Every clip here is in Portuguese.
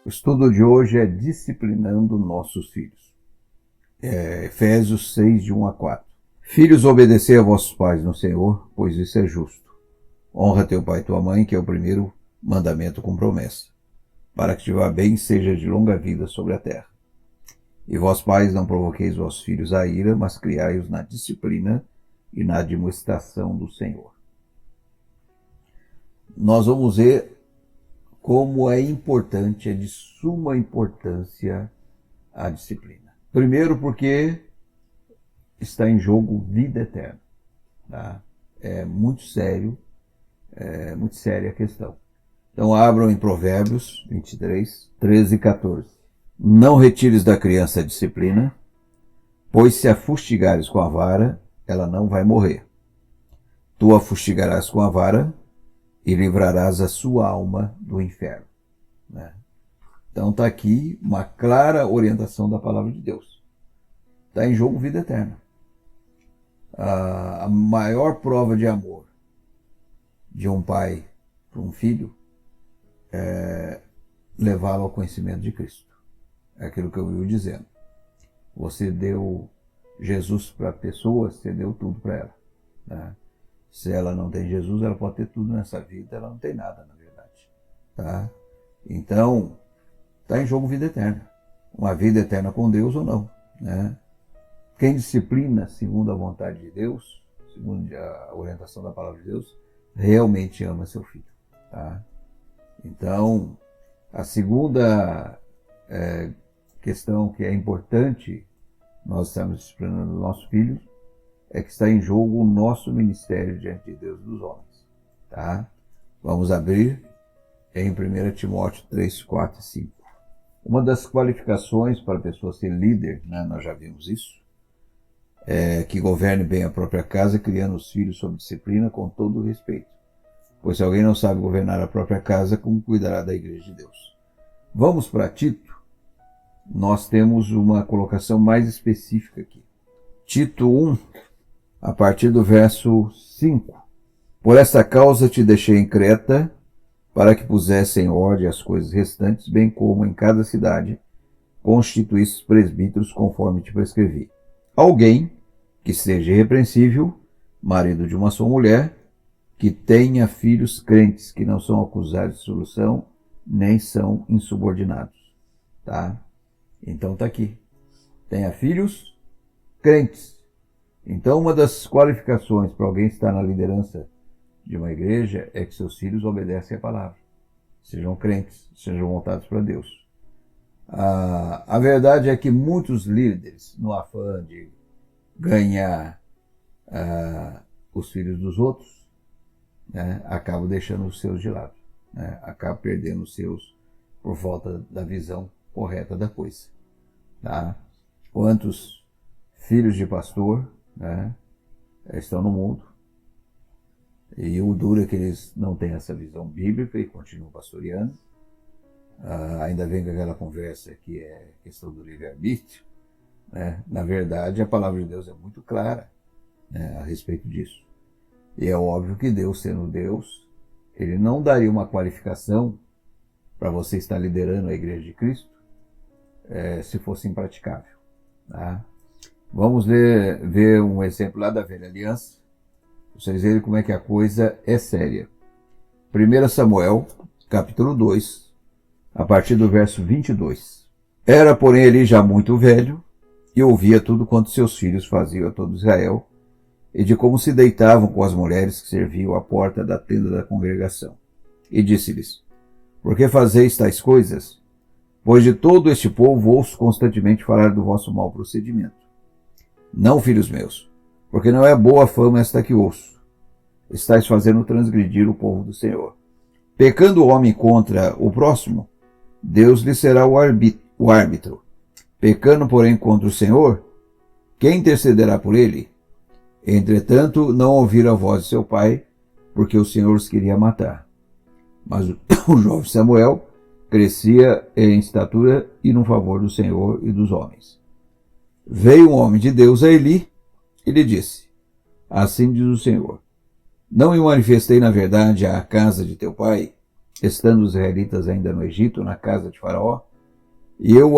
O estudo de hoje é disciplinando nossos filhos. Efésios 6, de 1 a 4. Filhos, obedecei a vossos pais no Senhor, pois isso é justo. Honra teu pai e tua mãe, que é o primeiro mandamento com promessa, para que te vá bem e seja de longa vida sobre a terra. E vós, pais, não provoqueis vossos filhos à ira, mas criai-os na disciplina e na admoestação do Senhor. Nós vamos ver como é importante, é de suma importância a disciplina. Primeiro porque está em jogo vida eterna. Tá? É muito séria a questão. Então abram em Provérbios 23, 13 e 14. Não retires da criança a disciplina, pois se a fustigares com a vara, ela não vai morrer. Tu a fustigarás com a vara e livrarás a sua alma do inferno. Né? Então está aqui uma clara orientação da palavra de Deus. Está em jogo vida eterna. A maior prova de amor de um pai para um filho é levá-lo ao conhecimento de Cristo. É aquilo que eu vivo dizendo. Você deu Jesus para a pessoa, você deu tudo para ela. Né? Se ela não tem Jesus, ela pode ter tudo nessa vida, ela não tem nada, na verdade. Tá? Então, está em jogo vida eterna. Uma vida eterna com Deus ou não. Né? Quem disciplina segundo a vontade de Deus, segundo a orientação da palavra de Deus, realmente ama seu filho. Tá? Então, a segunda questão que é importante nós estamos disciplinando os nossos filhos é que está em jogo o nosso ministério diante de Deus e dos homens. Tá? Vamos abrir em 1 Timóteo 3, 4 e 5. Uma das qualificações para a pessoa ser líder, né, nós já vimos isso, é que governe bem a própria casa, criando os filhos sob disciplina com todo o respeito. Pois se alguém não sabe governar a própria casa, como cuidará da igreja de Deus? Vamos para Tito. Nós temos uma colocação mais específica aqui. Tito 1, a partir do verso 5. Por esta causa te deixei em Creta, para que pusesse em ordem as coisas restantes, bem como em cada cidade constituísse presbíteros conforme te prescrevi. Alguém que seja irrepreensível, marido de uma só mulher, que tenha filhos crentes, que não são acusados de dissolução, nem são insubordinados. Tá? Então está aqui. Tenha filhos crentes. Então uma das qualificações para alguém estar na liderança de uma igreja é que seus filhos obedecem a palavra. Sejam crentes, sejam voltados para Deus. A verdade é que muitos líderes, no afã de ganhar os filhos dos outros, né, acabam deixando os seus de lado. Né, acabam perdendo os seus por falta da visão correta da coisa. Tá? Quantos filhos de pastor, né, estão no mundo, e o duro é que eles não têm essa visão bíblica e continuam pastoreando. Ainda vem com aquela conversa que é questão do livre-arbítrio. Né? Na verdade, a palavra de Deus é muito clara, né, a respeito disso. E é óbvio que Deus, sendo Deus, ele não daria uma qualificação para você estar liderando a igreja de Cristo se fosse impraticável. Tá? Vamos ver um exemplo lá da Velha Aliança, para vocês verem como é que a coisa é séria. 1 Samuel, capítulo 2, a partir do verso 22. Era, porém, ele já muito velho, e ouvia tudo quanto seus filhos faziam a todo Israel, e de como se deitavam com as mulheres que serviam à porta da tenda da congregação. E disse-lhes: por que fazeis tais coisas? Pois de todo este povo ouço constantemente falar do vosso mau procedimento. Não, filhos meus, porque não é boa fama esta que ouço. Estais fazendo transgredir o povo do Senhor. Pecando o homem contra o próximo, Deus lhe será o árbitro. Pecando, porém, contra o Senhor, quem intercederá por ele? Entretanto, não ouviram a voz de seu pai, porque o Senhor os queria matar. Mas o jovem Samuel crescia em estatura e no favor do Senhor e dos homens. Veio um homem de Deus a Eli e lhe disse: assim diz o Senhor, não me manifestei na verdade à casa de teu pai, estando os israelitas ainda no Egito, na casa de Faraó, e eu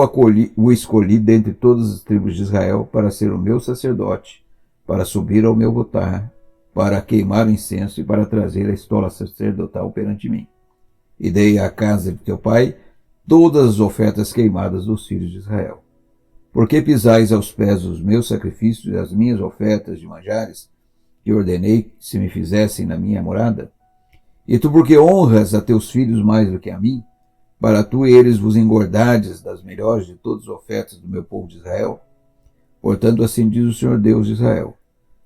o escolhi dentre todas as tribos de Israel para ser o meu sacerdote, para subir ao meu altar, para queimar o incenso e para trazer a estola sacerdotal perante mim. E dei à casa de teu pai todas as ofertas queimadas dos filhos de Israel. Porque pisais aos pés os meus sacrifícios e as minhas ofertas de manjares, que ordenei que se me fizessem na minha morada? E tu porque honras a teus filhos mais do que a mim, para tu e eles vos engordardes das melhores de todas as ofertas do meu povo de Israel? Portanto, assim diz o Senhor Deus de Israel: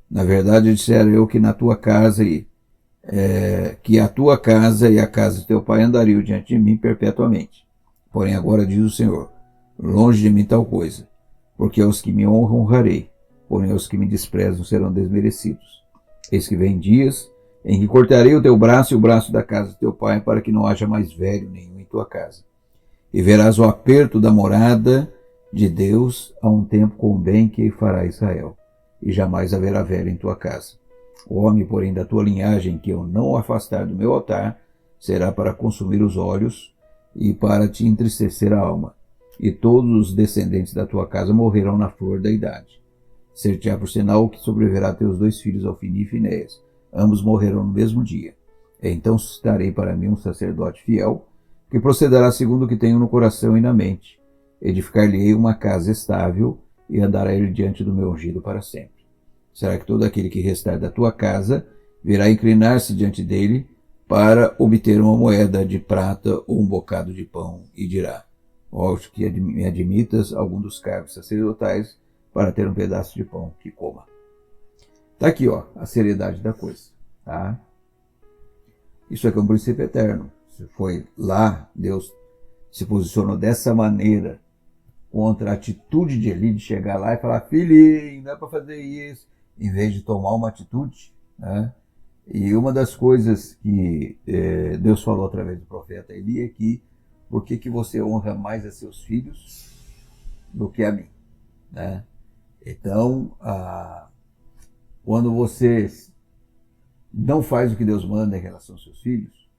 na verdade, disser eu que na tua casa que a tua casa e a casa de teu pai andariam diante de mim perpetuamente. Porém agora diz o Senhor: longe de mim tal coisa, porque aos que me honram honrarei, porém aos que me desprezam serão desmerecidos. Eis que vem dias em que cortarei o teu braço e o braço da casa de teu pai, para que não haja mais velho nenhum em tua casa. E verás o aperto da morada de Deus a um tempo com o bem que fará Israel, e jamais haverá velho em tua casa. O homem, porém, da tua linhagem, que eu não afastar do meu altar, será para consumir os olhos e para te entristecer a alma. E todos os descendentes da tua casa morrerão na flor da idade. Ser-te-á por sinal que sobreviverá a teus 2 filhos, Ofni e Finéias. Ambos morrerão no mesmo dia. Então suscitarei para mim um sacerdote fiel, que procederá segundo o que tenho no coração e na mente. Edificar-lhe-ei uma casa estável, e andará ele diante do meu ungido para sempre. Será que todo aquele que restar da tua casa virá inclinar-se diante dele para obter uma moeda de prata ou um bocado de pão, e dirá: ó, que me admitas algum dos cargos sacerdotais para ter um pedaço de pão que coma. Está aqui, ó, a seriedade da coisa. Tá? Isso aqui é um princípio eterno. Se foi lá, Deus se posicionou dessa maneira contra a atitude de Eli de chegar lá e falar: filhinho, não é para fazer isso, em vez de tomar uma atitude. Né? E uma das coisas que Deus falou através do profeta Eli é que: por que você honra mais a seus filhos do que a mim? Né? Então, quando você não faz o que Deus manda em relação aos seus filhos,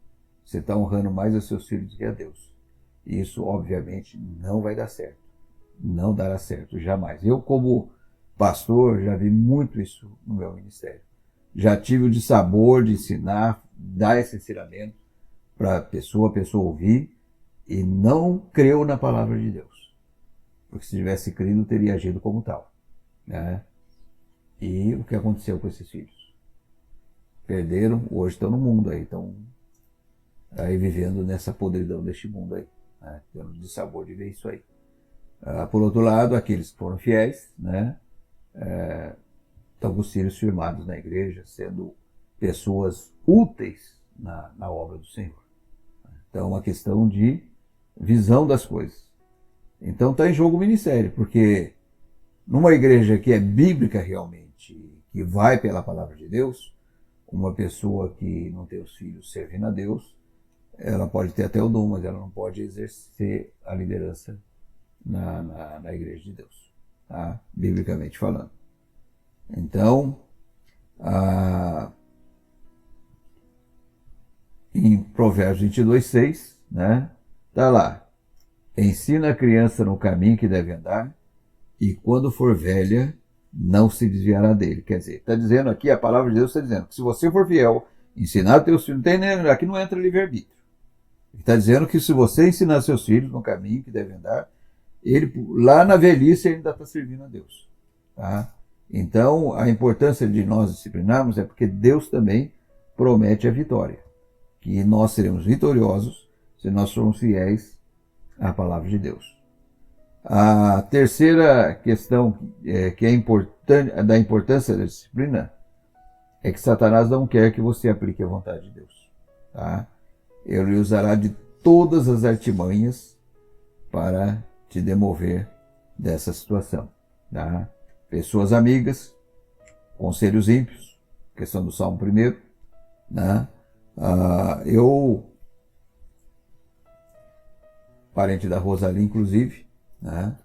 você está honrando mais a seus filhos do que a Deus. E isso, obviamente, não vai dar certo. Não dará certo, jamais. Eu, como pastor, já vi muito isso no meu ministério. Já tive o dissabor de ensinar, dar esse ensinamento para a pessoa ouvir, e não creu na palavra de Deus. Porque se tivesse crido, teria agido como tal. Né? E o que aconteceu com esses filhos? Perderam, hoje estão no mundo aí, estão aí vivendo nessa podridão deste mundo aí, né? Tendo dissabor de ver isso aí. Por outro lado, aqueles que foram fiéis, né, estão com os filhos firmados na igreja, sendo pessoas úteis na obra do Senhor. Então é uma questão de visão das coisas. Então está em jogo o ministério, porque numa igreja que é bíblica realmente, que vai pela palavra de Deus, uma pessoa que não tem os filhos servindo a Deus, ela pode ter até o dom, mas ela não pode exercer a liderança na igreja de Deus, tá? Biblicamente falando. Então, em Provérbios 22:6, né, tá lá: ensina a criança no caminho que deve andar, e quando for velha, não se desviará dele. Quer dizer, está dizendo aqui, a palavra de Deus está dizendo que se você for fiel, ensinar teus filhos, aqui não entra livre-arbítrio. Ele está dizendo que se você ensinar seus filhos no caminho que deve andar, ele lá na velhice ainda está servindo a Deus. Tá? Então, a importância de nós disciplinarmos é porque Deus também promete a vitória. Que nós seremos vitoriosos se nós formos fiéis à palavra de Deus. A terceira questão que é importante, da importância da disciplina, é que Satanás não quer que você aplique a vontade de Deus. Tá? Ele usará de todas as artimanhas para te demover dessa situação. Tá? Pessoas amigas, conselhos ímpios, questão do Salmo 1. Né? Eu, parente da Rosalie, inclusive, né?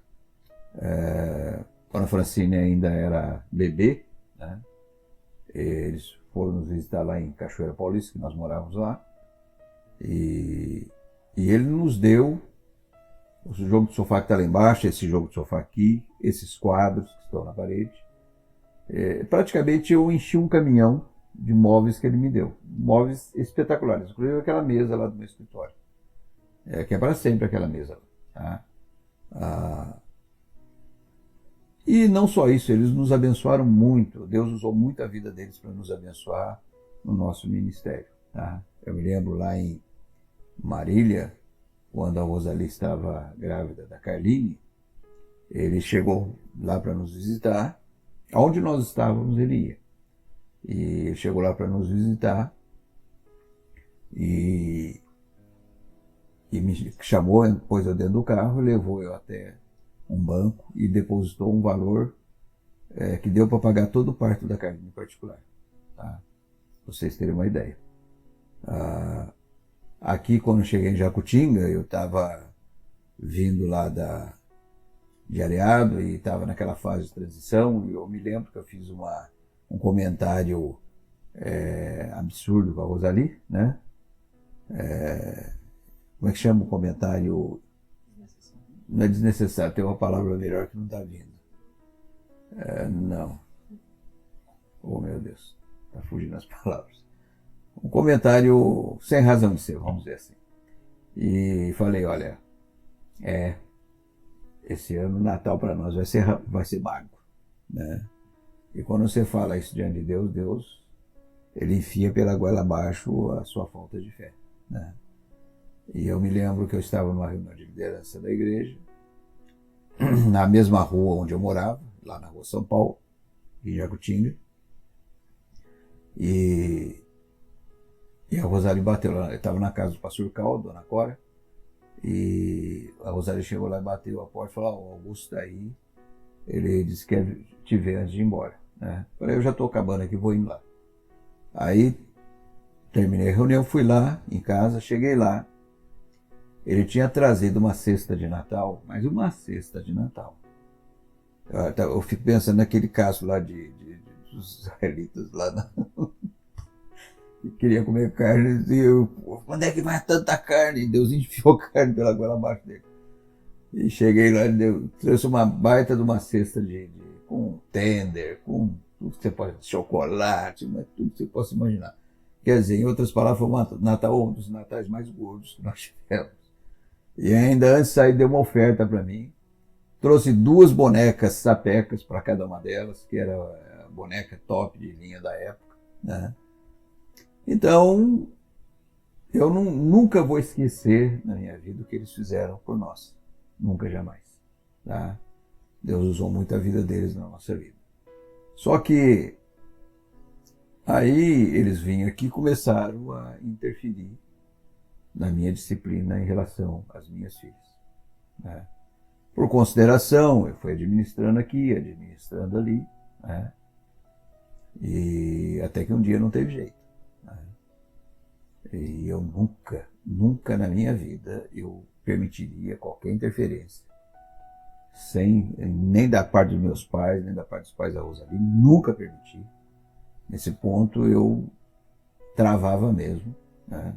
Quando a Francine ainda era bebê, né? Eles foram nos visitar lá em Cachoeira Paulista, que nós morávamos lá. E ele nos deu o jogo de sofá que está lá embaixo, esse jogo de sofá aqui, esses quadros que estão na parede. Praticamente eu enchi um caminhão de móveis que ele me deu. Móveis espetaculares, inclusive aquela mesa lá do meu escritório. Que é para sempre aquela mesa. Tá? E não só isso, eles nos abençoaram muito. Deus usou muito a vida deles para nos abençoar no nosso ministério. Tá? Eu me lembro lá em Marília, quando a Rosalie estava grávida da Carline, ele chegou lá para nos visitar. Aonde nós estávamos, ele ia. E ele chegou lá para nos visitar e me chamou, pôs eu dentro do carro, levou eu até um banco e depositou um valor que deu para pagar todo o parto da Carline em particular. Tá? Para vocês terem uma ideia. Aqui, quando eu cheguei em Jacutinga, eu estava vindo lá de Areado e estava naquela fase de transição, e eu me lembro que eu fiz um comentário absurdo com a Rosalie, né? Como é que chama o comentário? Não é desnecessário, tem uma palavra melhor que não está vindo. Não. Oh, meu Deus, está fugindo as palavras. Um comentário sem razão de ser, vamos dizer assim. E falei, olha, esse ano o Natal para nós vai ser mago, né? E quando você fala isso diante de Deus, Deus, ele enfia pela goela abaixo a sua falta de fé, né? E eu me lembro que eu estava numa reunião de liderança da igreja, na mesma rua onde eu morava, lá na rua São Paulo, em Jacutinga, e a Rosalie bateu lá, eu estava na casa do pastor Cal, dona Cora, e a Rosalie chegou lá e bateu a porta e falou, o Augusto está aí, ele disse que quer te ver antes de ir embora, né? Falei, eu já estou acabando aqui, vou indo lá. Aí terminei a reunião, fui lá em casa, cheguei lá, ele tinha trazido uma cesta de Natal, mas uma cesta de Natal. Eu fico pensando naquele caso lá dos israelitas lá que queria comer carne, e eu, quando é que vai tanta carne? E Deus enfiou carne pela goela abaixo dele. E cheguei lá, trouxe uma baita de uma cesta com tender, com tudo que você pode, chocolate, tudo que você possa imaginar. Quer dizer, em outras palavras, foi um dos natais mais gordos que nós tivemos. E ainda antes de sair, deu uma oferta para mim. Trouxe 2 bonecas sapecas para cada uma delas, que era a boneca top de linha da época, né? Então, eu nunca vou esquecer na minha vida o que eles fizeram por nós. Nunca, jamais. Tá? Deus usou muito a vida deles na nossa vida. Só que aí eles vinham aqui e começaram a interferir na minha disciplina em relação às minhas filhas, né? Por consideração, eu fui administrando aqui, administrando ali, né? E até que um dia não teve jeito, né? E eu nunca na minha vida eu permitiria qualquer interferência, nem da parte dos meus pais, nem da parte dos pais da Rosalie, nunca permiti. Nesse ponto eu travava mesmo, né?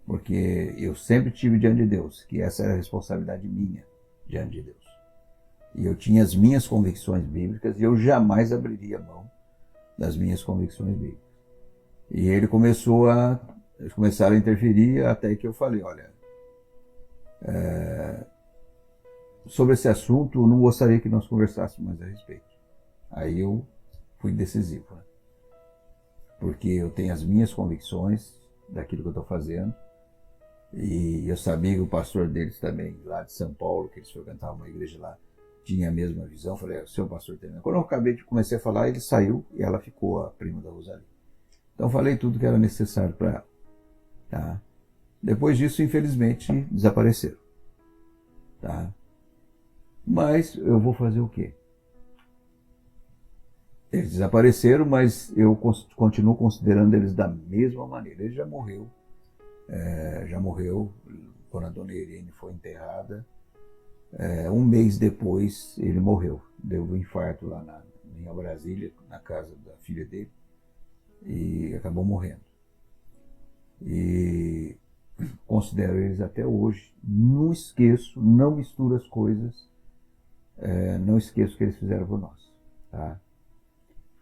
Porque eu sempre tive diante de Deus que essa era a responsabilidade minha diante de Deus. E eu tinha as minhas convicções bíblicas e eu jamais abriria mão das minhas convicções bíblicas. E eles começaram a interferir até que eu falei, olha, sobre esse assunto eu não gostaria que nós conversássemos mais a respeito. Aí eu fui decisivo, né? Porque eu tenho as minhas convicções daquilo que eu estou fazendo. E eu sabia que o pastor deles também, lá de São Paulo, que eles frequentavam uma igreja lá, tinha a mesma visão. Falei, o seu pastor tem. Quando eu comecei a falar, ele saiu e ela ficou a prima da Rosalie. Então falei tudo que era necessário para ela. Tá? Depois disso, infelizmente, desapareceram. Tá? Mas eu vou fazer o quê? Eles desapareceram, mas eu continuo considerando eles da mesma maneira. Ele já morreu quando a dona Irene foi enterrada. Um mês depois ele morreu, deu um infarto lá em Brasília, na casa da filha dele, e acabou morrendo. E considero eles até hoje. Não esqueço, não misturo as coisas, não esqueço o que eles fizeram por nós. Tá?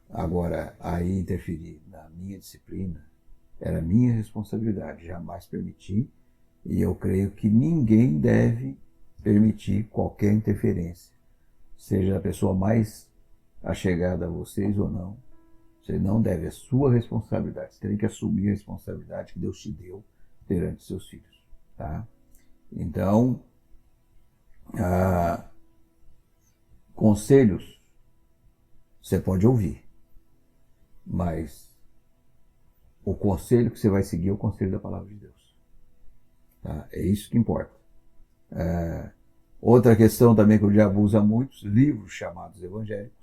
Agora, aí interferir na minha disciplina era minha responsabilidade, jamais permiti, e eu creio que ninguém deve permitir qualquer interferência, seja a pessoa mais achegada a vocês ou não. Você não deve, é sua responsabilidade. Você tem que assumir a responsabilidade que Deus te deu perante seus filhos. Tá? Então, conselhos você pode ouvir, mas o conselho que você vai seguir é o conselho da palavra de Deus. Tá? É isso que importa. Outra questão também que o diabo usa muitos livros chamados evangélicos.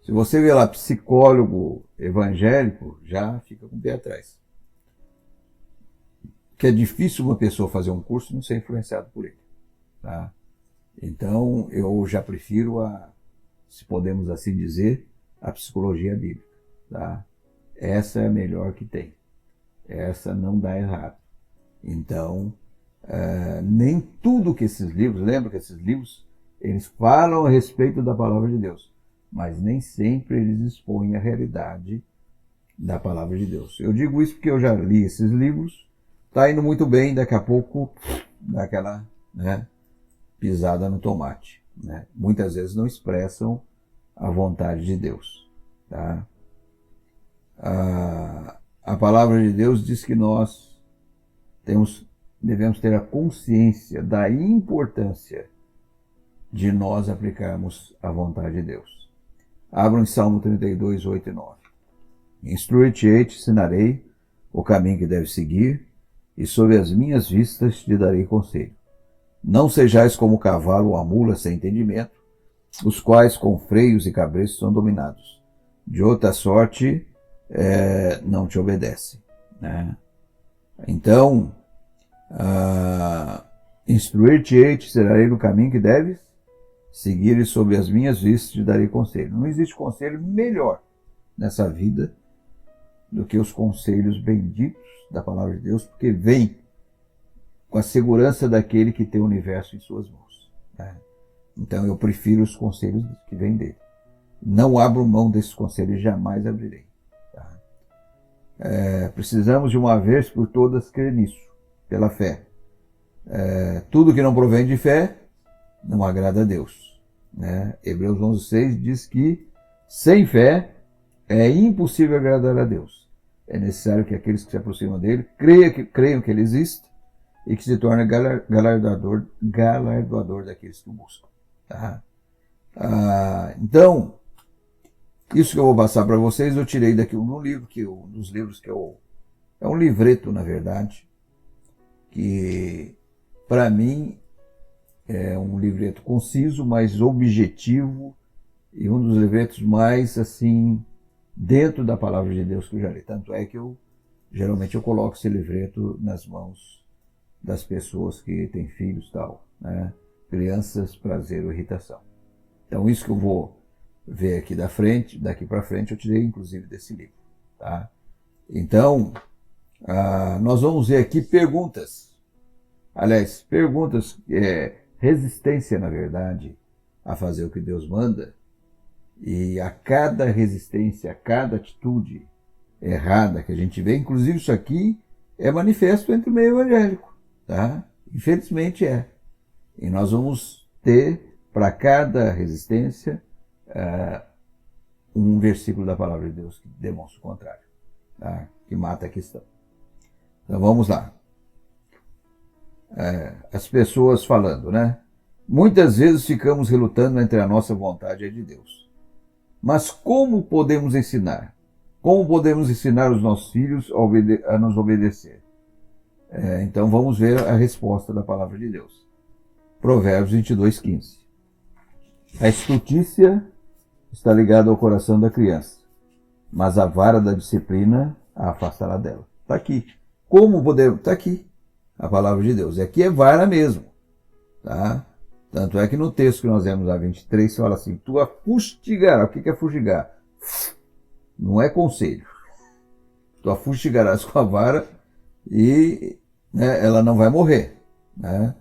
Se você vê lá psicólogo evangélico, já fica com o pé atrás. Que é difícil uma pessoa fazer um curso e não ser influenciado por ele. Tá? Então, eu já prefiro se podemos assim dizer, a psicologia bíblica. Tá? Essa é a melhor que tem. Essa não dá errado. Então, nem tudo que esses livros, lembra que esses livros, eles falam a respeito da palavra de Deus, mas nem sempre eles expõem a realidade da palavra de Deus. Eu digo isso porque eu já li esses livros, está indo muito bem, daqui a pouco dá aquela pisada no tomate. Né? Muitas vezes não expressam a vontade de Deus. Tá? A palavra de Deus diz que nós devemos ter a consciência da importância de nós aplicarmos a vontade de Deus. Abram em Salmo 32, 8 e 9. Instruir-te-ei, te ensinarei o caminho que deves seguir, e sob as minhas vistas te darei conselho. Não sejais como o cavalo ou a mula sem entendimento, os quais com freios e cabreços são dominados. De outra sorte, não te obedecem. Né? Então, instruir-te-ei, te ensinarei no caminho que deves seguir, e sob as minhas vistas te darei conselho. Não existe conselho melhor nessa vida do que os conselhos benditos da palavra de Deus, porque vem com a segurança daquele que tem o universo em suas mãos. Né? Então eu prefiro os conselhos que vêm dele. Não abro mão desses conselhos, jamais abrirei. Tá? Precisamos de uma vez por todas crer nisso, pela fé. Tudo que não provém de fé não agrada a Deus. Né? Hebreus 11:6 diz que sem fé é impossível agradar a Deus. É necessário que aqueles que se aproximam dele creiam que ele existe e que se torne galardoador daqueles que o buscam. Tá? Então, isso que eu vou passar para vocês, eu tirei daqui um livro, dos livros que é um livreto, na verdade, que para mim é um livreto conciso, mas objetivo, e um dos livretos mais, assim, dentro da palavra de Deus que eu já li. Tanto é que geralmente eu coloco esse livreto nas mãos das pessoas que têm filhos e tal, né? Crianças, prazer ou irritação. Então isso que eu vou ver aqui daqui para frente, eu tirei inclusive desse livro. Tá? Então, nós vamos ver aqui perguntas. Aliás, perguntas, resistência, na verdade, a fazer o que Deus manda, e a cada resistência, a cada atitude errada que a gente vê, inclusive isso aqui é manifesto entre o meio evangélico, tá? Infelizmente é. E nós vamos ter, para cada resistência, um versículo da palavra de Deus que demonstra o contrário, tá? Que mata a questão. Então vamos lá. As pessoas falando, né? Muitas vezes ficamos relutando entre a nossa vontade e a de Deus. Mas como podemos ensinar? Como podemos ensinar os nossos filhos a nos obedecer? Então vamos ver a resposta da palavra de Deus. Provérbios 22:15. A estultícia está ligada ao coração da criança, mas a vara da disciplina a afastará dela. Está aqui. Como podemos? Está aqui. A palavra de Deus. E aqui é vara mesmo. Tá? Tanto é que no texto que nós vemos a 23, fala assim, tu a fustigarás. O que é fustigar? Não é conselho. Tu a fustigarás com a vara e né, ela não vai morrer. Né?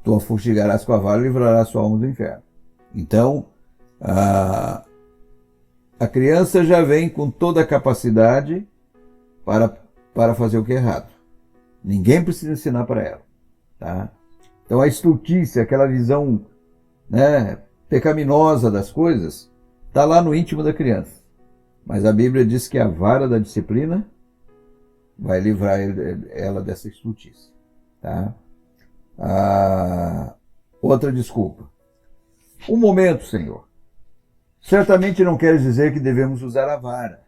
Tu a fustigarás com a vara e livrarás sua alma do inferno. Então, a criança já vem com toda a capacidade para fazer o que é errado. Ninguém precisa ensinar para ela. Tá? Então a estultícia, aquela visão, né, pecaminosa das coisas, está lá no íntimo da criança. Mas a Bíblia diz que a vara da disciplina vai livrar ela dessa estultícia. Tá? Outra desculpa. Um momento, Senhor. Certamente não queres dizer que devemos usar a vara.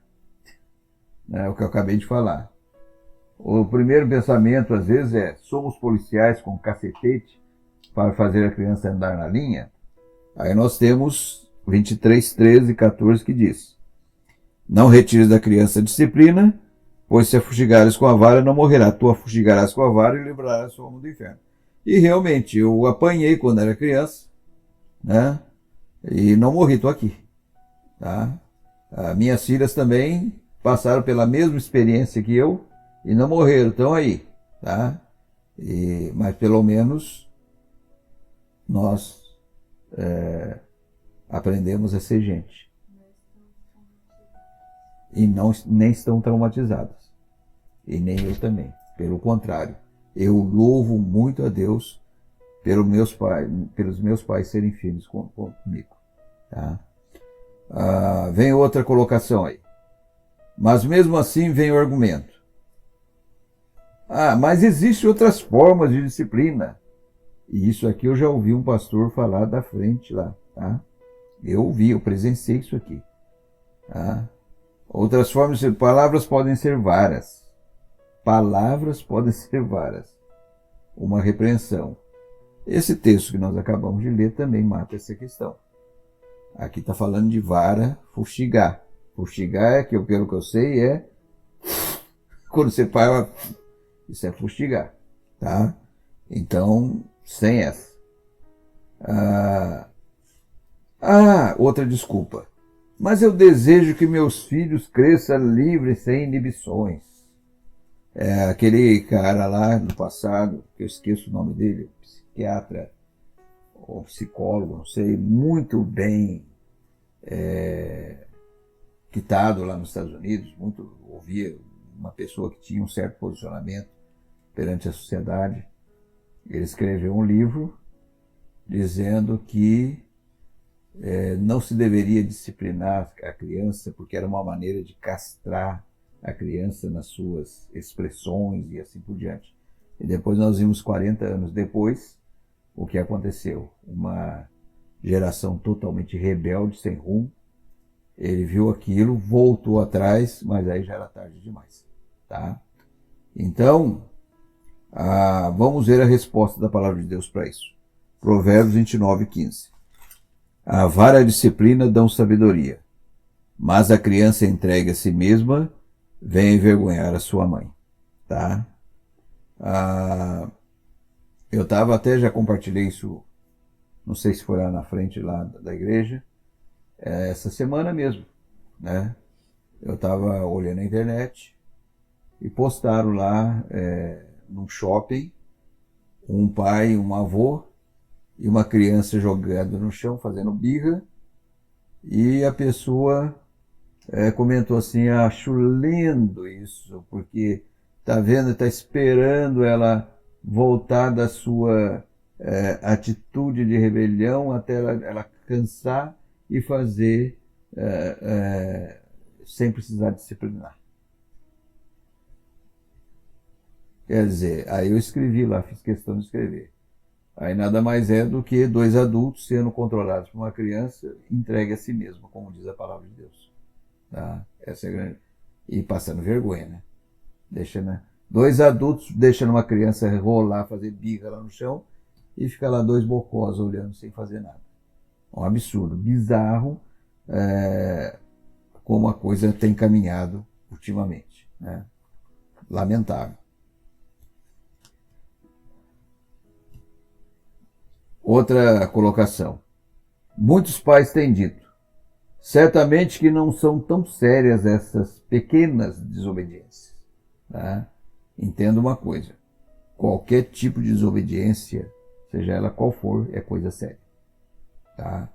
É o que eu acabei de falar. O primeiro pensamento, às vezes, é: somos policiais com cacetete para fazer a criança andar na linha? Aí nós temos 23, 13 e 14 que diz: não retires da criança a disciplina, pois se a fustigares com a vara, não morrerá. Tu a fustigarás com a vara e livrarás sua alma do inferno. E realmente, eu apanhei quando era criança, né? E não morri, estou aqui. Tá? Minhas filhas também passaram pela mesma experiência que eu e não morreram, estão aí. Tá? Mas pelo menos nós aprendemos a ser gente. E nem estão traumatizadas. E nem eu também. Pelo contrário, eu louvo muito a Deus pelos meus pais serem firmes comigo. Tá? Vem outra colocação aí. Mas mesmo assim vem o argumento. Mas existem outras formas de disciplina. E isso aqui eu já ouvi um pastor falar da frente lá. Tá? Eu presenciei isso aqui. Tá? Outras formas, palavras podem ser várias. Palavras podem ser várias. Uma repreensão. Esse texto que nós acabamos de ler também mata essa questão. Aqui está falando de vara, fustigar. Fustigar é que, pelo que eu sei, quando você faz, isso é fustigar. Tá? Então, sem essa. Outra desculpa. Mas eu desejo que meus filhos cresçam livres, sem inibições. Aquele cara lá no passado, que eu esqueço o nome dele, psiquiatra ou psicólogo, não sei, muito bem quitado lá nos Estados Unidos, ouvia uma pessoa que tinha um certo posicionamento perante a sociedade. Ele escreveu um livro dizendo que não se deveria disciplinar a criança porque era uma maneira de castrar a criança nas suas expressões e assim por diante. E depois nós vimos 40 anos depois o que aconteceu. Uma geração totalmente rebelde, sem rumo. Ele viu aquilo, voltou atrás, mas aí já era tarde demais. Tá? Então, vamos ver a resposta da palavra de Deus para isso. Provérbios 29, 15. A vara e a disciplina dão sabedoria, mas a criança entregue a si mesma vem envergonhar a sua mãe. Tá? Eu já compartilhei isso, não sei se foi lá na frente lá da igreja, essa semana mesmo. Né? Eu estava olhando a internet e postaram lá num shopping um pai, um avô e uma criança jogando no chão, fazendo birra, e a pessoa comentou assim: acho lindo isso, porque está vendo, está esperando ela voltar da sua atitude de rebelião até ela cansar e fazer sem precisar disciplinar. Quer dizer, aí eu escrevi lá, fiz questão de escrever. Aí nada mais é do que dois adultos sendo controlados por uma criança entregue a si mesmo, como diz a palavra de Deus. Tá? Essa é a grande... E passando vergonha, né? Dois adultos deixando uma criança rolar, fazer birra lá no chão, e fica lá dois bocós olhando sem fazer nada. Um absurdo, bizarro, como a coisa tem caminhado ultimamente. Né? Lamentável. Outra colocação. Muitos pais têm dito: certamente que não são tão sérias essas pequenas desobediências. Tá? Entenda uma coisa. qualquer tipo de desobediência, seja ela qual for, é coisa séria. Tá?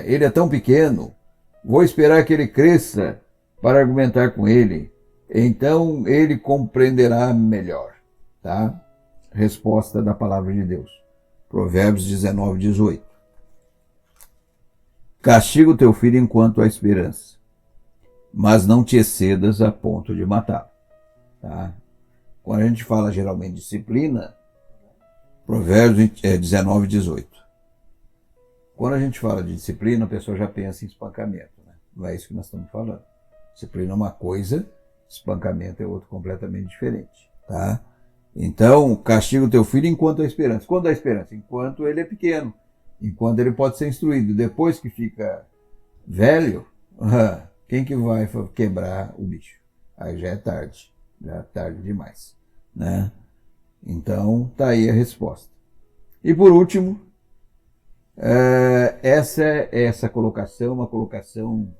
Ele é tão pequeno, vou esperar que ele cresça para argumentar com ele. Então ele compreenderá melhor. Tá? Resposta da palavra de Deus. Provérbios 19, 18. Castiga o teu filho enquanto há esperança, mas não te excedas a ponto de matá-lo. Tá? Quando a gente fala geralmente de disciplina, Provérbios 19, 18. Quando a gente fala de disciplina, a pessoa já pensa em espancamento. Né? Não é isso que nós estamos falando. Disciplina é uma coisa, espancamento é outro completamente diferente. Tá? Então, castiga o teu filho enquanto há esperança. Quando há esperança? Enquanto ele é pequeno. Enquanto ele pode ser instruído. Depois que fica velho, quem que vai quebrar o bicho? Aí já é tarde. Já é tarde demais. Né? Então, tá aí a resposta. E por último, essa colocação, uma colocação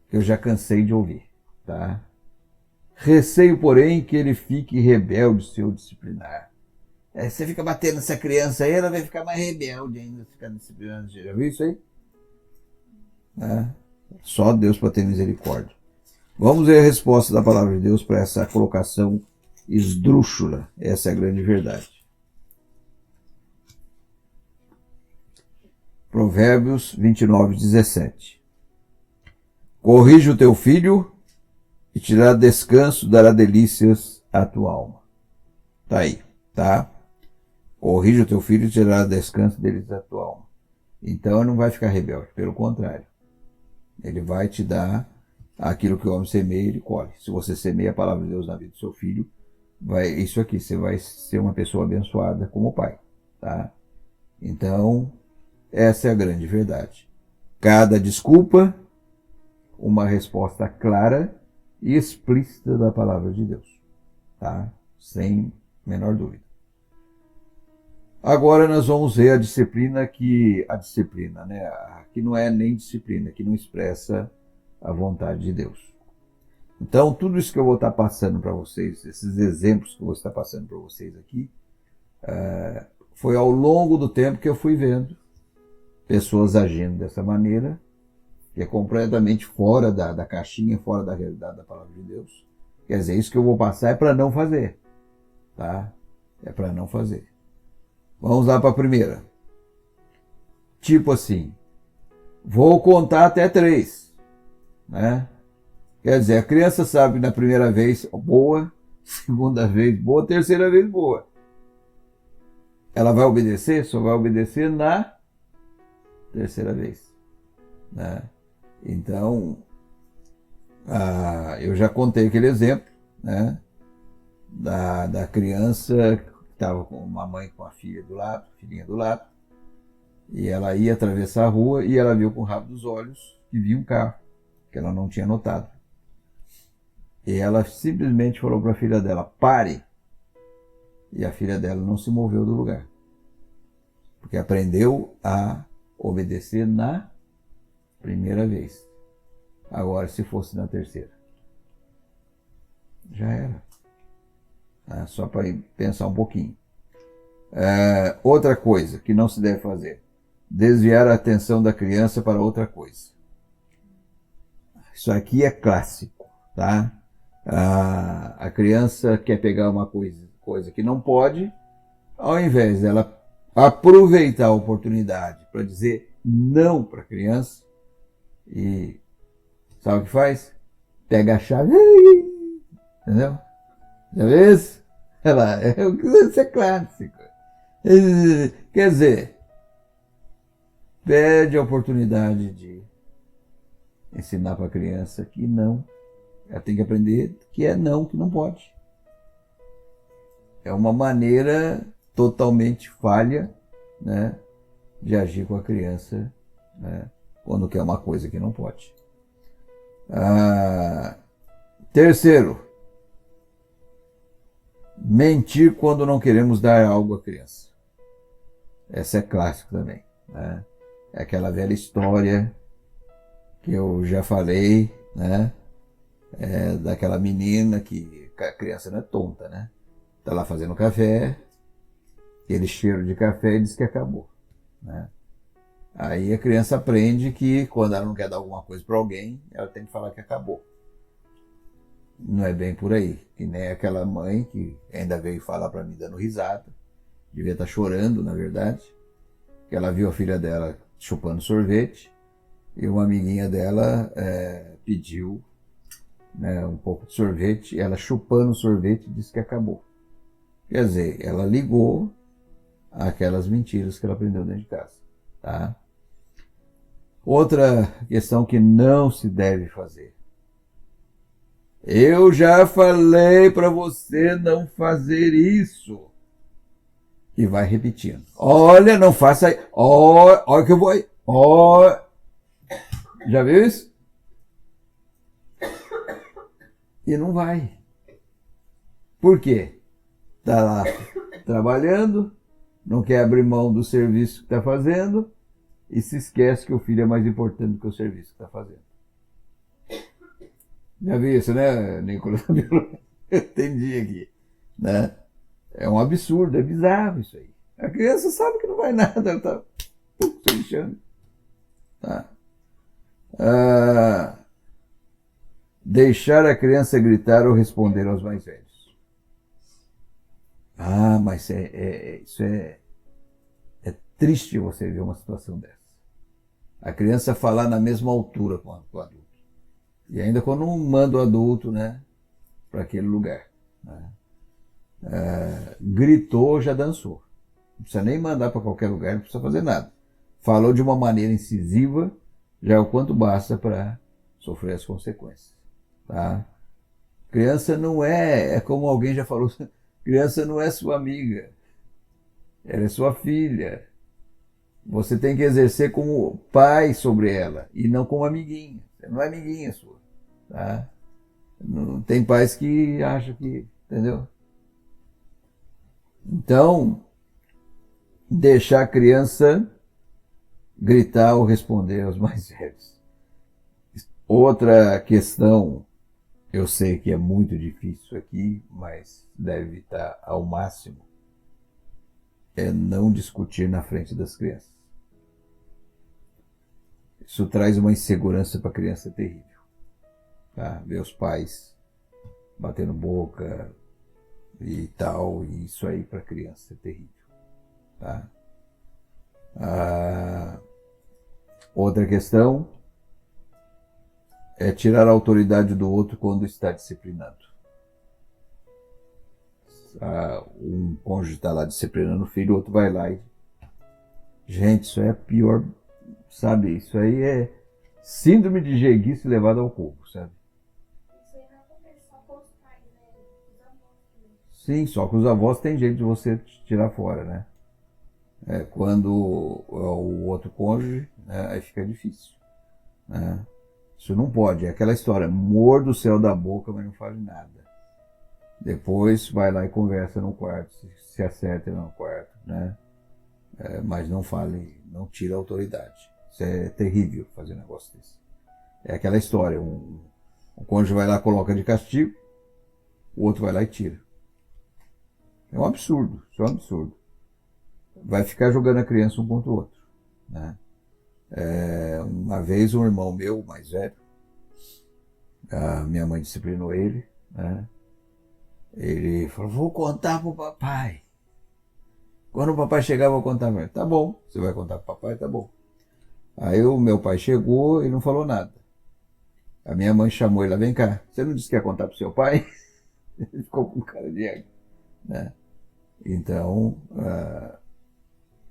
que eu já cansei de ouvir. Tá? Receio, porém, que ele fique rebelde se eu disciplinar. Você fica batendo nessa criança aí, ela vai ficar mais rebelde ainda, ficar disciplinando. Já viu isso aí? Só Deus para ter misericórdia. Vamos ver a resposta da palavra de Deus para essa colocação esdrúxula. Essa é a grande verdade. Provérbios 29, 17. Corrige o teu filho e te dará descanso, dará delícias à tua alma. Tá aí, tá? Corrige o teu filho e te dará descanso, delícias à tua alma. Então ele não vai ficar rebelde, pelo contrário. Ele vai te dar aquilo que o homem semeia, ele colhe. Se você semeia a palavra de Deus na vida do seu filho, isso aqui, você vai ser uma pessoa abençoada como pai. Tá? Então, essa é a grande verdade. Cada desculpa, uma resposta clara e explícita da palavra de Deus. Tá? Sem menor dúvida. Agora nós vamos ver a disciplina que não é nem disciplina, que não expressa a vontade de Deus. Então, tudo isso que eu vou estar passando para vocês, esses exemplos que eu vou estar passando para vocês aqui, foi ao longo do tempo que eu fui vendo pessoas agindo dessa maneira, que é completamente fora da caixinha, fora da realidade da palavra de Deus. Quer dizer, isso que eu vou passar é para não fazer. Tá? É para não fazer. Vamos lá para a primeira. Tipo assim, vou contar até 3. Né? Quer dizer, a criança sabe na primeira vez boa, segunda vez boa, terceira vez boa. Ela vai obedecer? Só vai obedecer na terceira vez. Né? Então, eu já contei aquele exemplo, né? da criança que estava com uma mãe com a filhinha do lado, e ela ia atravessar a rua e ela viu com o rabo dos olhos que vinha um carro, que ela não tinha notado. E ela simplesmente falou para a filha dela, pare! E a filha dela não se moveu do lugar. Porque aprendeu a obedecer na primeira vez. Agora, se fosse na terceira, já era. Só para pensar um pouquinho. Outra coisa que não se deve fazer. Desviar a atenção da criança para outra coisa. Isso aqui é clássico. Tá? A criança quer pegar uma coisa que não pode, ao invés dela aproveitar a oportunidade para dizer não para a criança, e sabe o que faz? Pega a chave, entendeu? Já viu isso? Isso é clássico. Quer dizer, perde a oportunidade de ensinar para a criança que não. Ela tem que aprender que é não, que não pode. É uma maneira totalmente falha, né, de agir com a criança, né, quando quer uma coisa que não pode. Terceiro, mentir quando não queremos dar algo à criança. Essa é clássica também. Né? É aquela velha história que eu já falei, né? Daquela menina que a criança não é tonta, né? Tá lá fazendo café, aquele cheiro de café e diz que acabou, né? Aí a criança aprende que quando ela não quer dar alguma coisa para alguém, ela tem que falar que acabou. Não é bem por aí. Que nem aquela mãe que ainda veio falar para mim dando risada, devia estar chorando, na verdade, que ela viu a filha dela chupando sorvete e uma amiguinha dela pediu, né, um pouco de sorvete, ela chupando o sorvete disse que acabou. Quer dizer, ela ligou aquelas mentiras que ela aprendeu dentro de casa, tá? Outra questão que não se deve fazer. Eu já falei para você não fazer isso. E vai repetindo. Olha, não faça aí. Olha que eu vou aí. Olha. Já viu isso? E não vai. Por quê? Tá lá trabalhando, não quer abrir mão do serviço que está fazendo e se esquece que o filho é mais importante do que o serviço que está fazendo. Já viu isso, né, Nicolas? Eu entendi aqui, né? É um absurdo, é bizarro isso aí. A criança sabe que não vai nada, ela tá se lixando. Tá? Deixar a criança gritar ou responder aos mais velhos. Mas isso é triste você ver uma situação dessa. A criança falar na mesma altura com o adulto. E ainda quando não manda o adulto, né, para aquele lugar. Né? Gritou, já dançou. Não precisa nem mandar para qualquer lugar, não precisa fazer nada. Falou de uma maneira incisiva, já é o quanto basta para sofrer as consequências. Tá? Criança não é como alguém já falou, criança não é sua amiga, ela é sua filha. Você tem que exercer como pai sobre ela e não como amiguinha. Você não é amiguinha sua. Tá? Não, tem pais que acham que, entendeu? Então, deixar a criança gritar ou responder aos mais velhos. Outra questão, eu sei que é muito difícil aqui, mas deve evitar ao máximo, é não discutir na frente das crianças. Isso traz uma insegurança para a criança terrível. Tá? Ver os pais batendo boca e tal, e isso aí para a criança é terrível. Tá? Outra questão é tirar a autoridade do outro quando está disciplinando. Um cônjuge está lá disciplinando o filho, o outro vai lá e... Gente, isso é a pior, sabe? Isso aí é síndrome de jeguice levada ao cubo, sabe? Isso aí vai acontecer só com os pais, né? Os avós também. Sim, só que os avós tem jeito de você tirar fora, né? Quando o outro cônjuge, né, aí fica difícil. Né? Isso não pode, é aquela história, morda o céu da boca, mas não fale nada. Depois vai lá e conversa no quarto, se acerta no quarto, né? Mas não fale, não tira a autoridade. Isso é terrível fazer um negócio desse. É aquela história, um cônjuge vai lá, coloca de castigo, o outro vai lá e tira. É um absurdo, isso é um absurdo. Vai ficar jogando a criança um contra o outro. Né? Uma vez um irmão meu, mais velho, a minha mãe disciplinou ele, né? Ele falou, vou contar pro papai. Quando o papai chegar, eu vou contar pra ele. Tá bom, você vai contar pro papai, tá bom. Aí o meu pai chegou e não falou nada. A minha mãe chamou ele lá, vem cá, você não disse que ia contar pro seu pai? Ele ficou com cara de ego. Né? Então,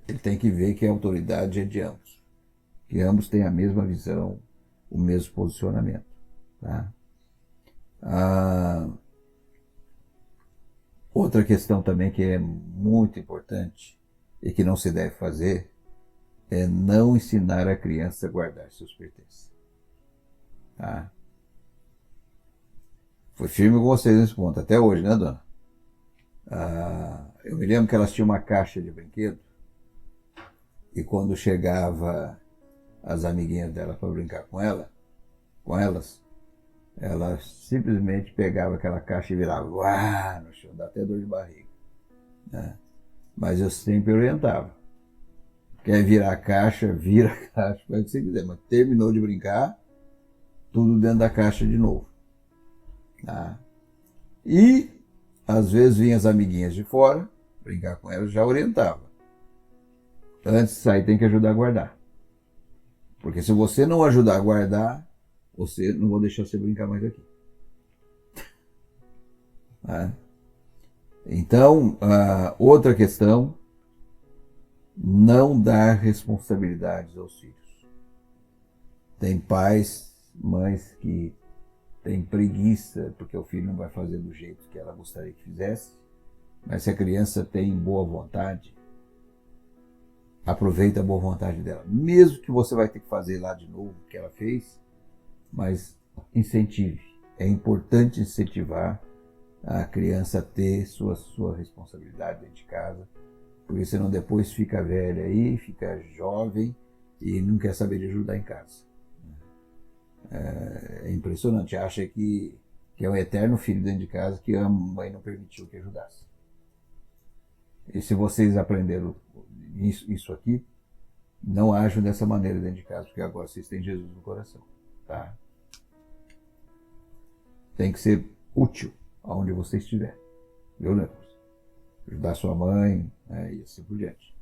ele tem que ver que a autoridade é de ambos. Que ambos têm a mesma visão, o mesmo posicionamento. Tá? Outra questão também que é muito importante e que não se deve fazer é não ensinar a criança a guardar seus pertences. Tá? Foi firme com vocês nesse ponto, até hoje, né, dona? Eu me lembro que elas tinham uma caixa de brinquedo e quando chegava as amiguinhas dela para brincar com elas, ela simplesmente pegava aquela caixa e virava uá, no chão, dá até dor de barriga. Né? Mas eu sempre orientava. Quer virar a caixa, vira a caixa, faz o que você quiser. Mas terminou de brincar, tudo dentro da caixa de novo. Tá? E, às vezes, vinham as amiguinhas de fora, brincar com elas, já orientava. Antes de sair, tem que ajudar a guardar. Porque se você não ajudar a guardar, você não vou deixar você brincar mais aqui. Tá? Então, outra questão, não dar responsabilidades aos filhos. Tem pais, mães que têm preguiça porque o filho não vai fazer do jeito que ela gostaria que fizesse, mas se a criança tem boa vontade, aproveita a boa vontade dela. Mesmo que você vai ter que fazer lá de novo o que ela fez, mas incentive. É importante incentivar a criança a ter sua responsabilidade dentro de casa, porque senão depois fica velha aí, fica jovem e não quer saber de ajudar em casa. É impressionante, acha que é um eterno filho dentro de casa que a mãe não permitiu que ajudasse. E se vocês aprenderam isso aqui, não ajam dessa maneira dentro de casa, porque agora vocês têm Jesus no coração. Tá? Tem que ser útil aonde você estiver. Viu, né? Ajudar sua mãe, né, e assim por diante.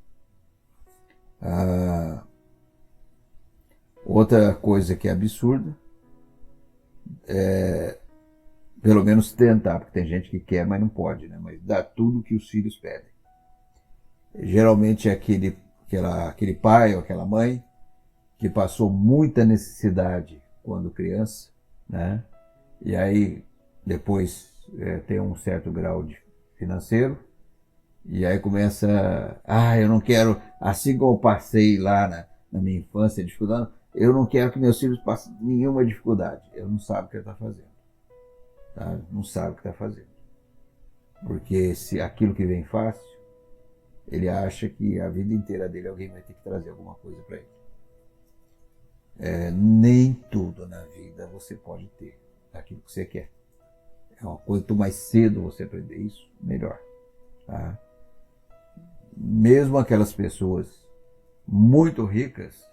Outra coisa que é absurda é, pelo menos tentar, porque tem gente que quer, mas não pode, né? Mas dá tudo que os filhos pedem. Geralmente é aquele pai ou aquela mãe que passou muita necessidade quando criança, né? E aí depois tem um certo grau de financeiro, e aí começa, eu não quero, assim como eu passei lá na minha infância dificuldade, eu não quero que meus filhos passem nenhuma dificuldade. Ele não sabe o que ele está fazendo. Tá? Não sabe o que está fazendo. Porque se aquilo que vem fácil, ele acha que a vida inteira dele alguém vai ter que trazer alguma coisa para ele. Nem tudo na vida você pode ter aquilo que você quer. Quanto mais cedo você aprender isso, melhor. Tá? Mesmo aquelas pessoas muito ricas,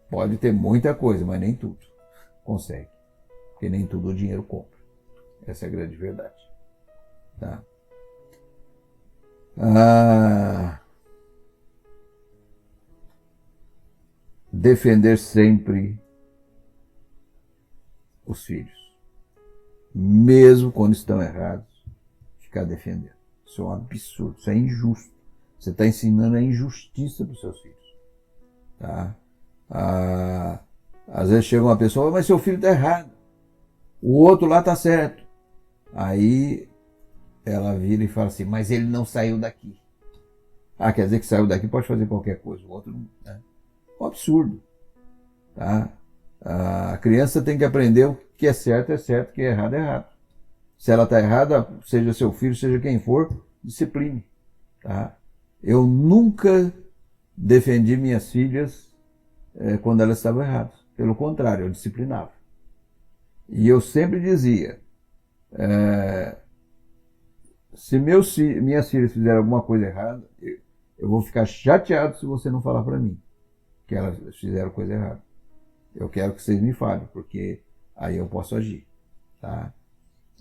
pode ter muita coisa, mas nem tudo consegue. Porque nem tudo o dinheiro compra. Essa é a grande verdade. Tá? Defender sempre os filhos. Mesmo quando estão errados, ficar defendendo. Isso é um absurdo, isso é injusto. Você está ensinando a injustiça para os seus filhos. Tá? Às vezes chega uma pessoa, mas seu filho está errado. O outro lá está certo. Aí ela vira e fala assim, mas ele não saiu daqui. Quer dizer que saiu daqui, pode fazer qualquer coisa. O outro não. Né? É um absurdo. Tá? A criança tem que aprender o que é certo, o que é errado. Se ela está errada, seja seu filho, seja quem for, discipline. Tá? Eu nunca defendi minhas filhas quando elas estavam erradas. Pelo contrário, eu disciplinava. E eu sempre dizia, se minhas filhas fizerem alguma coisa errada, eu vou ficar chateado se você não falar para mim que elas fizeram coisa errada. Eu quero que vocês me falem, porque aí eu posso agir. Tá?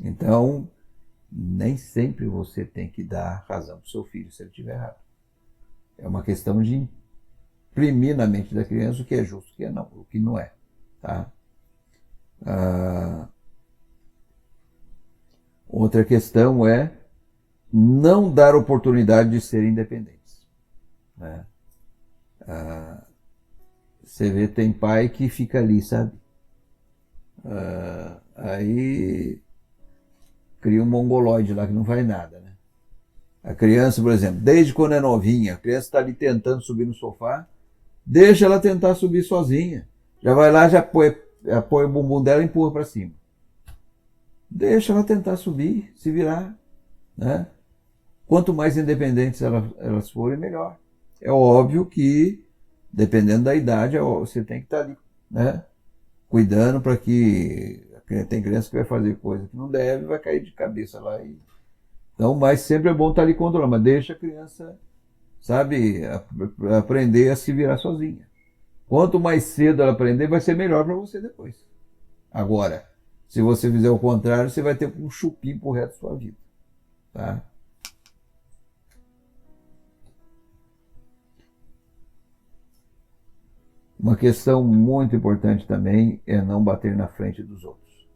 Então, nem sempre você tem que dar razão para o seu filho se ele estiver errado. É uma questão de imprimir na mente da criança o que é justo, o que não é. Tá? Outra questão é não dar oportunidade de serem independentes. Né? Você vê, tem pai que fica ali, sabe? Aí cria um mongoloide lá que não faz nada, né? A criança, por exemplo, desde quando é novinha, a criança está ali tentando subir no sofá, deixa ela tentar subir sozinha. Já vai lá, já põe o bumbum dela e empurra para cima. Deixa ela tentar subir, se virar. Né? Quanto mais independentes elas forem, melhor. É óbvio que, dependendo da idade, você tem que estar ali, né? Cuidando para que a Tem criança que vai fazer coisa que não deve, vai cair de cabeça lá. Então, mas sempre é bom estar ali controlando, mas deixa a criança, sabe, aprender a se virar sozinha. Quanto mais cedo ela aprender, vai ser melhor para você depois. Agora, se você fizer o contrário, você vai ter um chupim pro resto da sua vida. Tá? Uma questão muito importante também é não bater na frente dos outros.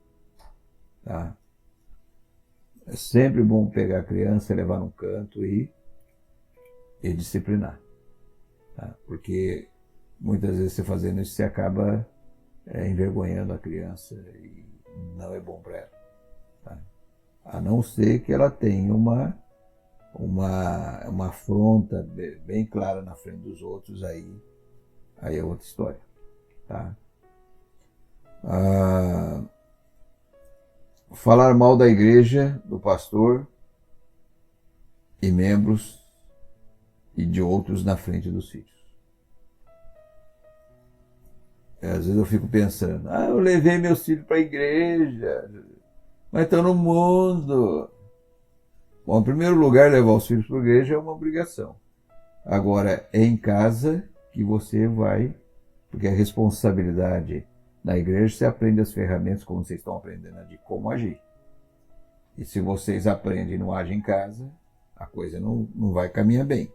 Tá? É sempre bom pegar a criança, levar num canto e disciplinar. Tá? Porque muitas vezes você fazendo isso, você acaba envergonhando a criança e não é bom para ela. Tá? A não ser que ela tenha uma afronta bem clara na frente dos outros, aí é outra história. Tá? Falar mal da igreja, do pastor e membros e de outros na frente dos filhos. Às vezes eu fico pensando, eu levei meus filhos para a igreja, mas estão no mundo. Bom, em primeiro lugar, levar os filhos para a igreja é uma obrigação. Agora, é em casa que você vai, porque a responsabilidade na igreja, você aprende as ferramentas, como vocês estão aprendendo, de como agir. E se vocês aprendem e não agem em casa, a coisa não vai caminhar bem.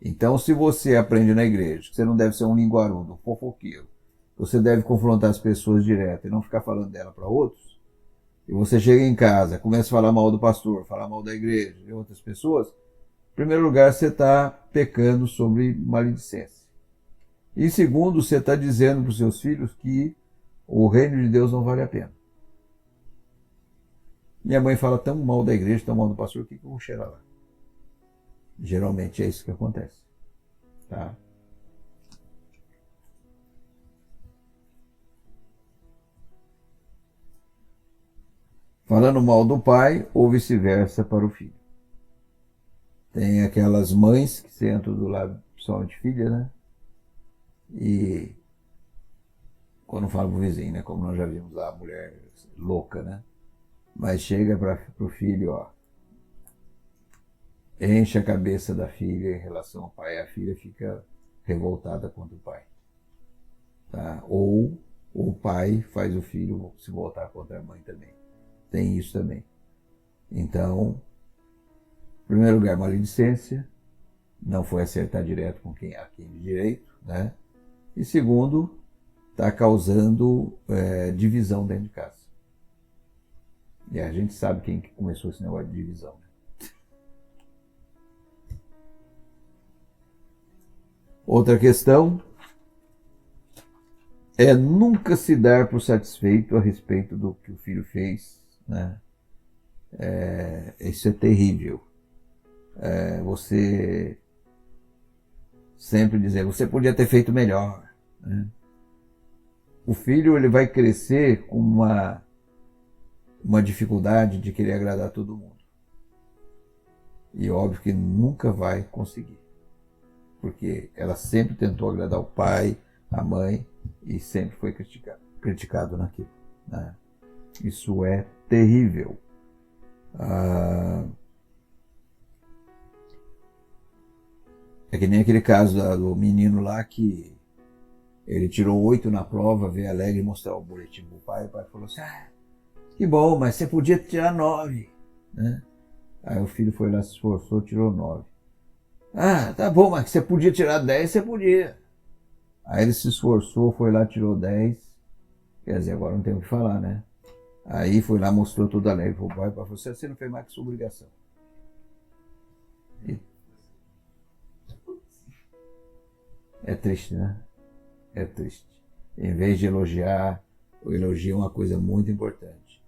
Então, se você aprende na igreja que você não deve ser um linguarudo, um fofoqueiro, você deve confrontar as pessoas direto e não ficar falando dela para outros, e você chega em casa, começa a falar mal do pastor, falar mal da igreja e outras pessoas, em primeiro lugar, você está pecando sobre maledicência. E em segundo, você está dizendo para os seus filhos que o reino de Deus não vale a pena. Minha mãe fala tão mal da igreja, tão mal do pastor, o que eu vou cheirar lá? Geralmente é isso que acontece. Tá? Falando mal do pai ou vice-versa para o filho. Tem aquelas mães que sentam do lado, principalmente filha, né? E quando fala pro vizinho, né? Como nós já vimos lá, a mulher louca, né? Mas chega pro filho, enche a cabeça da filha em relação ao pai. A filha fica revoltada contra o pai. Tá? Ou o pai faz o filho se voltar contra a mãe também. Tem isso também. Então, em primeiro lugar, maledicência. Não foi acertar direto com quem de direito, né? E segundo, está causando divisão dentro de casa. E a gente sabe quem que começou esse negócio de divisão. Né? Outra questão é nunca se dar por satisfeito a respeito do que o filho fez. Né? Isso é terrível. Você sempre dizer, você podia ter feito melhor. Né? O filho ele vai crescer com uma dificuldade de querer agradar todo mundo. E óbvio que nunca vai conseguir. Porque ela sempre tentou agradar o pai, a mãe, e sempre foi criticado naquilo. Né? Isso é terrível. É que nem aquele caso do menino lá que ele tirou 8 na prova, veio alegre mostrar o boletim pro pai, o pai falou assim, que bom, mas você podia tirar 9. Né? Aí o filho foi lá, se esforçou, tirou 9. Tá bom, mas você podia tirar 10, você podia. Aí ele se esforçou, foi lá, tirou 10. Quer dizer, agora não tem o que falar, né? Aí foi lá, mostrou tudo alegre pro pai, o pai falou, você não fez mais que sua obrigação. É triste, né? É triste. Em vez de elogiar, o elogio é uma coisa muito importante.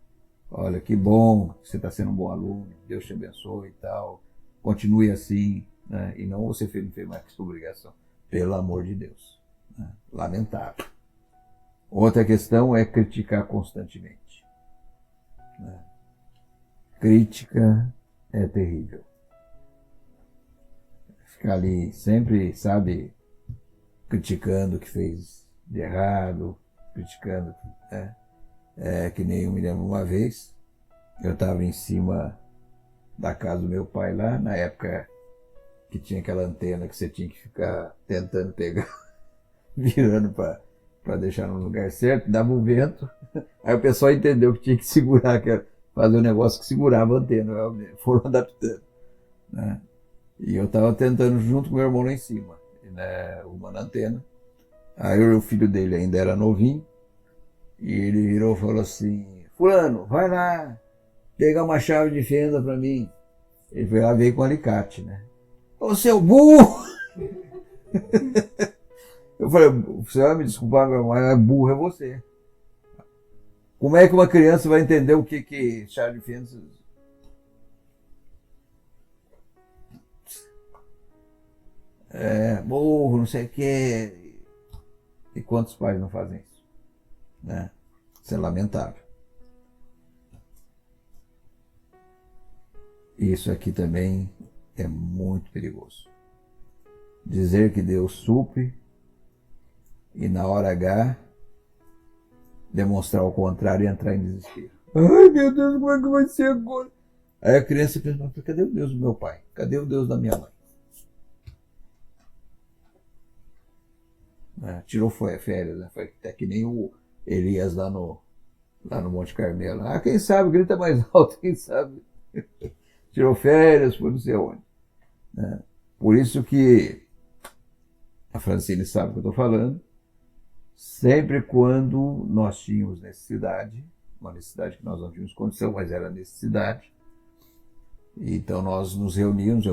Olha, que bom, você está sendo um bom aluno, Deus te abençoe e tal. Continue assim, né? E não você não fez mais que sua obrigação. Pelo amor de Deus. Né? Lamentável. Outra questão é criticar constantemente. Né? Crítica é terrível. Ficar ali sempre, sabe, criticando o que fez de errado, criticando, né? Que nem eu me lembro uma vez, eu estava em cima da casa do meu pai lá, na época que tinha aquela antena que você tinha que ficar tentando pegar, virando para deixar no lugar certo, dava um vento. Aí o pessoal entendeu que tinha que segurar, fazer um negócio que segurava a antena, foram adaptando, né? E eu estava tentando junto com meu irmão lá em cima, né, uma na antena. Aí o filho dele ainda era novinho, e ele virou e falou assim: Fulano, vai lá pegar uma chave de fenda para mim. Ele foi lá, veio com um alicate, né? Ô, seu burro! Eu falei: você vai me desculpar, meu irmão, mas burro é você. Como é que uma criança vai entender o que chave de fenda? Burro, não sei o quê. E quantos pais não fazem isso, né? Isso é lamentável. Isso aqui também é muito perigoso. Dizer que Deus supre e na hora H demonstrar o contrário e entrar em desespero. Ai, meu Deus, como é que vai ser agora? Aí a criança pensa: cadê o Deus do meu pai? Cadê o Deus da minha mãe? Tirou férias, né? Foi até que nem o Elias lá no Monte Carmelo. Quem sabe grita mais alto, quem sabe tirou férias, foi não sei onde, né? Por isso que a Francine sabe o que eu estou falando. Sempre quando nós tínhamos necessidade, uma necessidade que nós não tínhamos condição, mas era necessidade, então nós nos reuníamos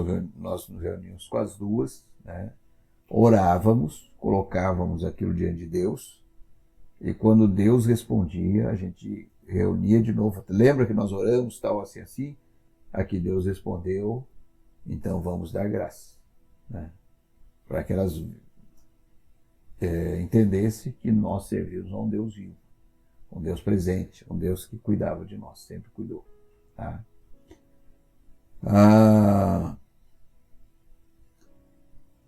com as duas, né? Orávamos, colocávamos aquilo diante de Deus, e quando Deus respondia, a gente reunia de novo. Lembra que nós oramos, tal, assim, assim? Aqui Deus respondeu, então vamos dar graça, né? Para que elas entendessem que nós servimos a um Deus vivo, um Deus presente, um Deus que cuidava de nós, sempre cuidou, tá?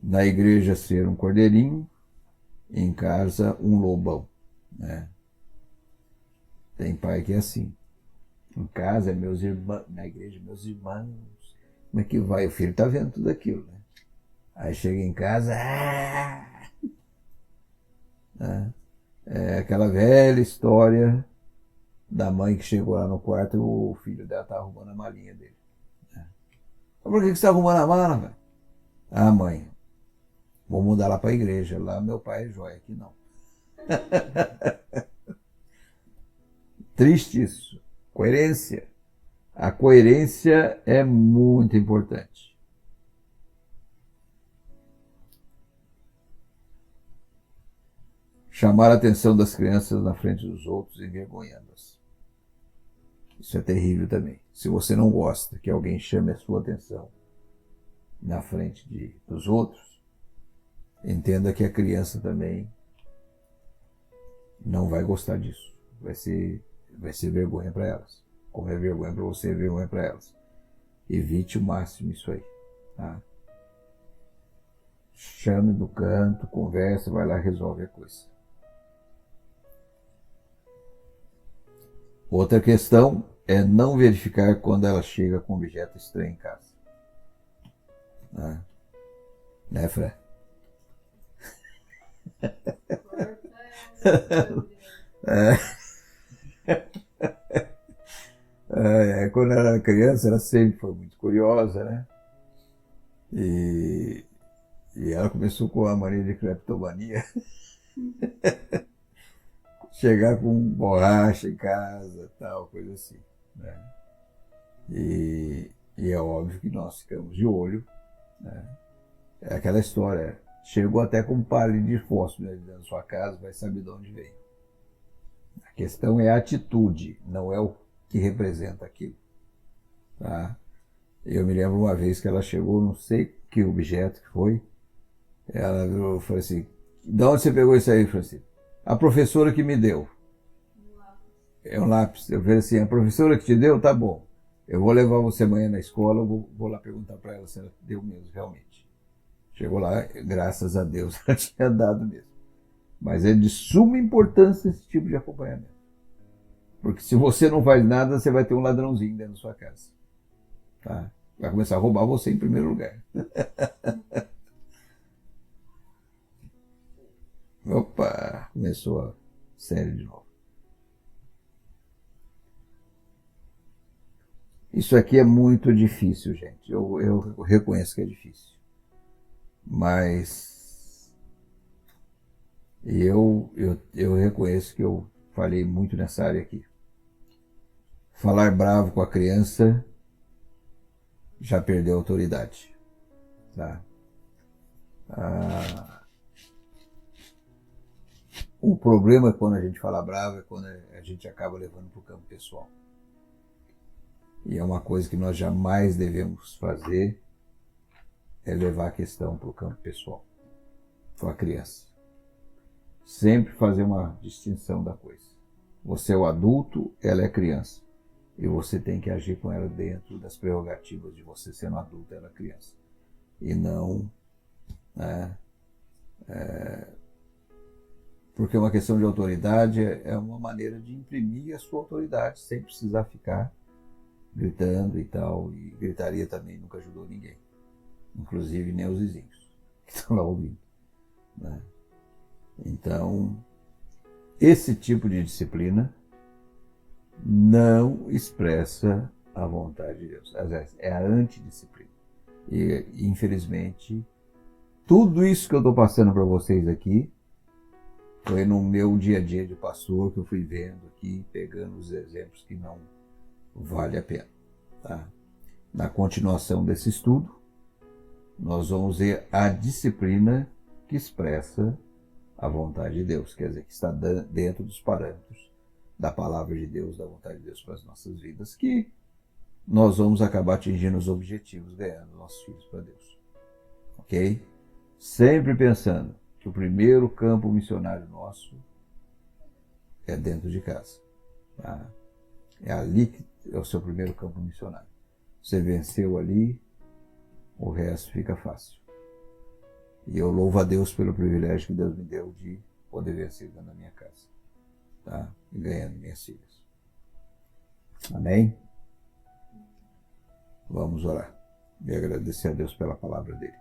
Na igreja ser um cordeirinho, em casa um lobão, né? Tem pai que é assim. Em casa é meus irmãos, na igreja meus irmãos. Como é que vai? O filho está vendo tudo aquilo, né? Aí chega em casa, né? É aquela velha história da mãe que chegou lá no quarto e o filho dela tá arrumando a malinha dele, né? Por que você está arrumando a mala, velho? Mãe, vou mudar lá para a igreja. Lá meu pai é jóia, aqui não. Triste isso. Coerência. A coerência é muito importante. Chamar a atenção das crianças na frente dos outros, envergonhando-as. Isso é terrível também. Se você não gosta que alguém chame a sua atenção na frente dos outros, entenda que a criança também não vai gostar disso. Vai ser vergonha para elas. Como é vergonha para você, é vergonha para elas. Evite o máximo isso aí, tá? Chame do canto, conversa, vai lá e resolve a coisa. Outra questão é não verificar quando ela chega com um objeto estranho em casa. Né, Fran? Quando ela era criança, ela sempre foi muito curiosa, né? E ela começou com a mania de cleptomania. Chegar com borracha em casa, tal, coisa assim, né? E é óbvio que nós ficamos de olho, né? É aquela história, chegou até com um palito de fósforo dentro da sua casa, vai saber de onde veio. A questão é a atitude, não é o que representa aquilo, tá? Eu me lembro uma vez que ela chegou, não sei que objeto que foi, ela virou e falou assim: de onde você pegou isso aí? Eu falei assim: a professora que me deu. É um lápis. Eu falei assim: a professora que te deu, tá bom. Eu vou levar você amanhã na escola, vou lá perguntar para ela se ela deu mesmo, realmente. Chegou lá, graças a Deus, ela tinha dado mesmo. Mas é de suma importância esse tipo de acompanhamento. Porque se você não faz nada, você vai ter um ladrãozinho dentro da sua casa. Tá? Vai começar a roubar você em primeiro lugar. Opa, começou a série de novo. Isso aqui é muito difícil, gente. Eu reconheço que é difícil. Mas eu reconheço que eu falhei muito nessa área aqui. Falar bravo com a criança já perdeu a autoridade. Tá? O problema quando a gente fala bravo é quando a gente acaba levando para o campo pessoal. E é uma coisa que nós jamais devemos fazer, é levar a questão para o campo pessoal, com a criança. Sempre fazer uma distinção da coisa. Você é o adulto, ela é criança. E você tem que agir com ela dentro das prerrogativas de você sendo adulto, ela é criança. E não, né, porque uma questão de autoridade é uma maneira de imprimir a sua autoridade, sem precisar ficar gritando e tal. E gritaria também nunca ajudou ninguém. Inclusive nem os vizinhos que estão lá ouvindo. Né? Então, esse tipo de disciplina não expressa a vontade de Deus. Aliás, é a antidisciplina. E, infelizmente, tudo isso que eu estou passando para vocês aqui foi no meu dia a dia de pastor que eu fui vendo aqui, pegando os exemplos que não vale a pena. Tá? Na continuação desse estudo, nós vamos ver a disciplina que expressa a vontade de Deus, quer dizer, que está dentro dos parâmetros da palavra de Deus, da vontade de Deus para as nossas vidas, que nós vamos acabar atingindo os objetivos, ganhando nossos filhos para Deus. Ok? Sempre pensando que o primeiro campo missionário nosso é dentro de casa. Tá? É ali que é o seu primeiro campo missionário. Você venceu ali, o resto fica fácil. E eu louvo a Deus pelo privilégio que Deus me deu de poder vencer dentro da minha casa. Tá? E ganhando minhas filhas. Amém? Vamos orar. E agradecer a Deus pela palavra dele.